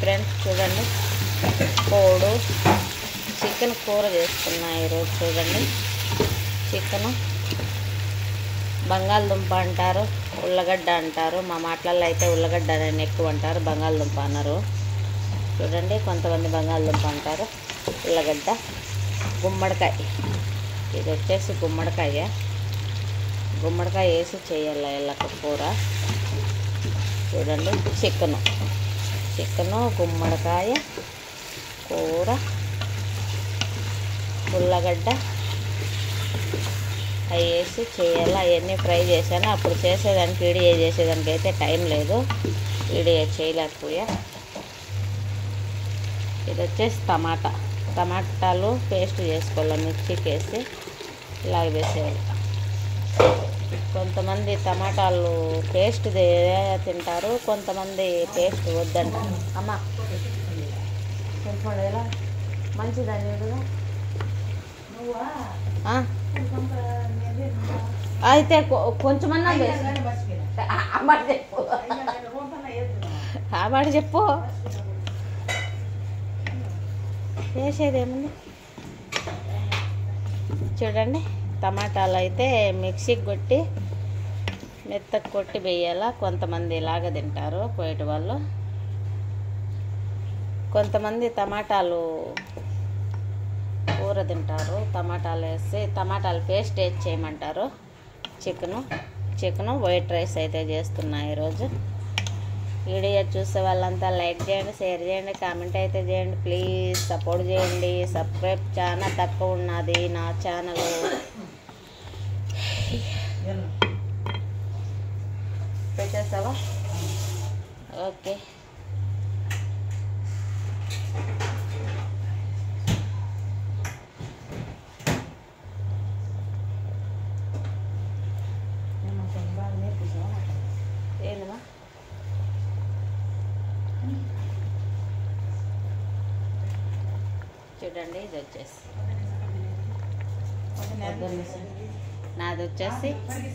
Friends చూడండి, code chicken కూర చేసుకున్నా ఈరోజు. చూడండి, చికెను బంగాళదుంప అంటారు, ఉల్లగడ్డ అంటారు. మా మాటలలో అయితే ఉల్లగడ్డ అని ఎక్కువ అంటారు, బంగాళదుంప అన్నారు. చూడండి, కొంతమంది బంగాళదుంప అంటారు, ఉల్లగడ్డ, గుమ్మడికాయ. ఇది వచ్చేసి గుమ్మడికాయ వేసి చేయాలి ఎల్లక కూర. చూడండి, చికెను గుమ్మడికాయ కూర, ఉల్లగడ్డ అవి వేసి చేయాలి. అవన్నీ ఫ్రై చేశాను. అప్పుడు చేసేదానికి వీడియో చేసేదానికి అయితే టైం లేదు, వీడియో చేయలేకపోయా. ఇది వచ్చేసి టమాటాలు పేస్ట్ చేసుకోవాలి, మిక్సీకి వేసి ఇలాగ వేసేయాలి. కొంతమంది టమాటాలు పేస్ట్ తింటారు, కొంతమంది పేస్ట్ వద్దంటారు. అమ్మ చెప్పండి, ఎలా మంచిదని అయితే కొంచెమన్నా ఆ మాట చెప్పు, చేసేదేముంది. చూడండి, టమాటాలు అయితే మిక్సీకి కొట్టి మెత్తకు కొట్టి వేయాలా. కొంతమంది ఇలాగ తింటారు పోయేటి వాళ్ళు, కొంతమంది టమాటాలు కూర తింటారు. టమాటాలు వేసి టమాటాలు పేస్ట్ వేసి చేయమంటారు. చికెను వైట్ రైస్ అయితే చేస్తున్నా ఈరోజు. వీడియో చూసే వాళ్ళంతా లైక్ చేయండి, షేర్ చేయండి, కామెంట్ అయితే చేయండి. ప్లీజ్ సపోర్ట్ చేయండి. సబ్స్క్రైబ్ చాలా తక్కువ ఉన్నది నా ఛానల్. పెట్టేసావా? ఓకే. ఏందమ్మా? చూడండి, ఇది వచ్చేసి నాది వచ్చేసి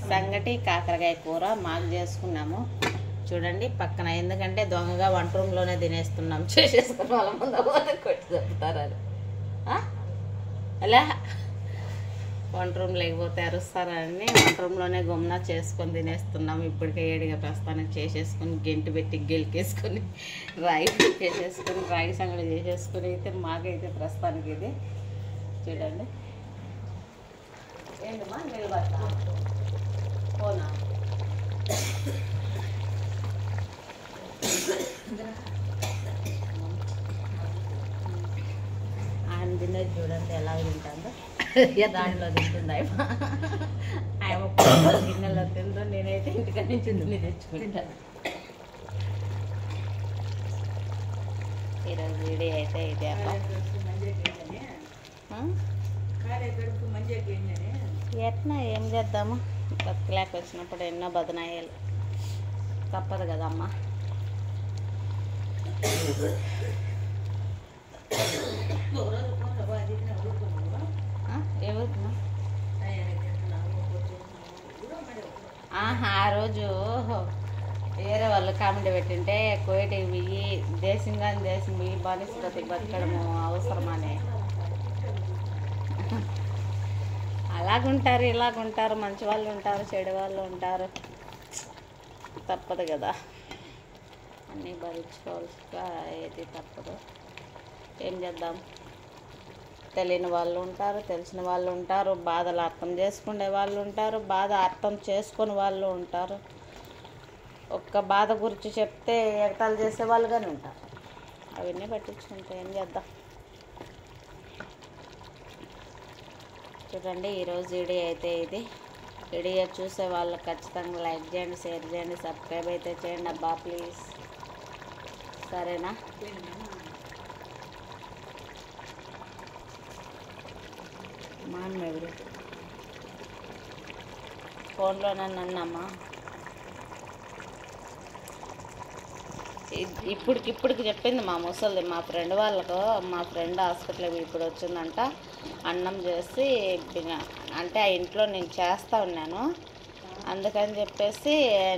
సంగటి కాకరకాయ కూర మాకు చేసుకున్నాము. చూడండి పక్కన, ఎందుకంటే దొంగగా వంట రూమ్లోనే తినేస్తున్నాం. చేసేసుకున్న వాళ్ళ ముందు కొట్టి చెప్తారు అది అలా. వంట రూమ్ లేకపోతే అరుస్తారని వంట రూమ్లోనే గుమ్నా చేసుకొని తినేస్తున్నాం. ఇప్పటికే ఏడిగా ప్రస్తుతానికి చేసేసుకొని గెంటు పెట్టి గెలికేసుకొని రాయి చేసేసుకొని రాగి సంగడి చేసేసుకొని అయితే మాకైతే ప్రస్తుతానికి ఇది. చూడండి, ఏంటమ్మా నిలబడతా పోనా ఆయన తినేది చూడండి ఎలా తింటుందో. దాంట్లో తింటుంది ఆయన గిన్నెలో తిందో, నేనైతే ఇంటికి నుంచి తిని తెచ్చుకుంటాను. ఈరోజు వీడియో అయితే ఇదే. ఎట్లా ఏం చేద్దాము, బతుకులేక వచ్చినప్పుడు ఎన్నో బదనాయాలు తప్పదు కదమ్మా. ఆ రోజు వేరే వాళ్ళు కామెంట్ పెట్టింటే కోయటి బియ్యి దేశం బియ్యి బానిసకి బతకడము అవసరమని. అలాగుంటారు, ఇలాగుంటారు, మంచి వాళ్ళు ఉంటారు, చెడు వాళ్ళు ఉంటారు, తప్పదు కదా, అన్నీ భరించుకోవాల్సిగా ఏది తప్పదు. ఏం చేద్దాం, తెలియని వాళ్ళు ఉంటారు, తెలిసిన వాళ్ళు ఉంటారు, బాధలు అర్థం చేసుకునే వాళ్ళు ఉంటారు, బాధ అర్థం చేసుకునే వాళ్ళు ఉంటారు. ఒక్క బాధ గురించి చెప్తే ఎగతాలు చేసే వాళ్ళుగానే ఉంటారు. అవన్నీ పట్టించుకుంటే ఏం చేద్దాం. చూడండి, ఈరోజు వీడియో అయితే ఇది. వీడియో చూసే వాళ్ళు ఖచ్చితంగా లైక్ చేయండి, షేర్ చేయండి, సబ్స్క్రైబ్ అయితే చేయండి అబ్బా ప్లీజ్. సరేనా? మా అమ్మ ఎవరు ఫోన్లో నన్ను అన్నమ్మా, ఇప్పటికి చెప్పింది మా ముసలిది. మా ఫ్రెండ్ వాళ్ళకు, మా ఫ్రెండ్ హాస్పిటల్ ఇప్పుడు వచ్చిందంట. అన్నం చేసి అంటే ఆ ఇంట్లో నేను చేస్తూ ఉన్నాను. అందుకని చెప్పేసి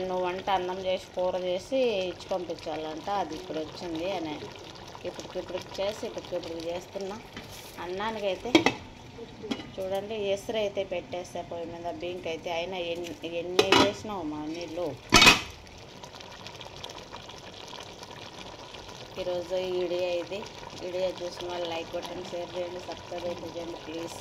నువ్వు వంట అన్నం చేసి కూర చేసి ఇచ్చి పంపించాలంట. అది ఇప్పుడు వచ్చింది అని ఇప్పటికిప్పుడు చేసి ఇప్పటికిప్పుడు చేస్తున్నా. అన్నానికైతే చూడండి ఎసురు అయితే పెట్టేస్తే పొయ్యి మీద బింక్ అయితే అయినా ఎన్ని వేసినావు మా నీళ్ళు. ఈరోజు ఈ వీడియో ఇది. వీడియో చూసిన వాళ్ళు లైక్ కొట్టండి, షేర్ చేయండి, సబ్స్క్రైబ్ అయితే చేయండి ప్లీజ్.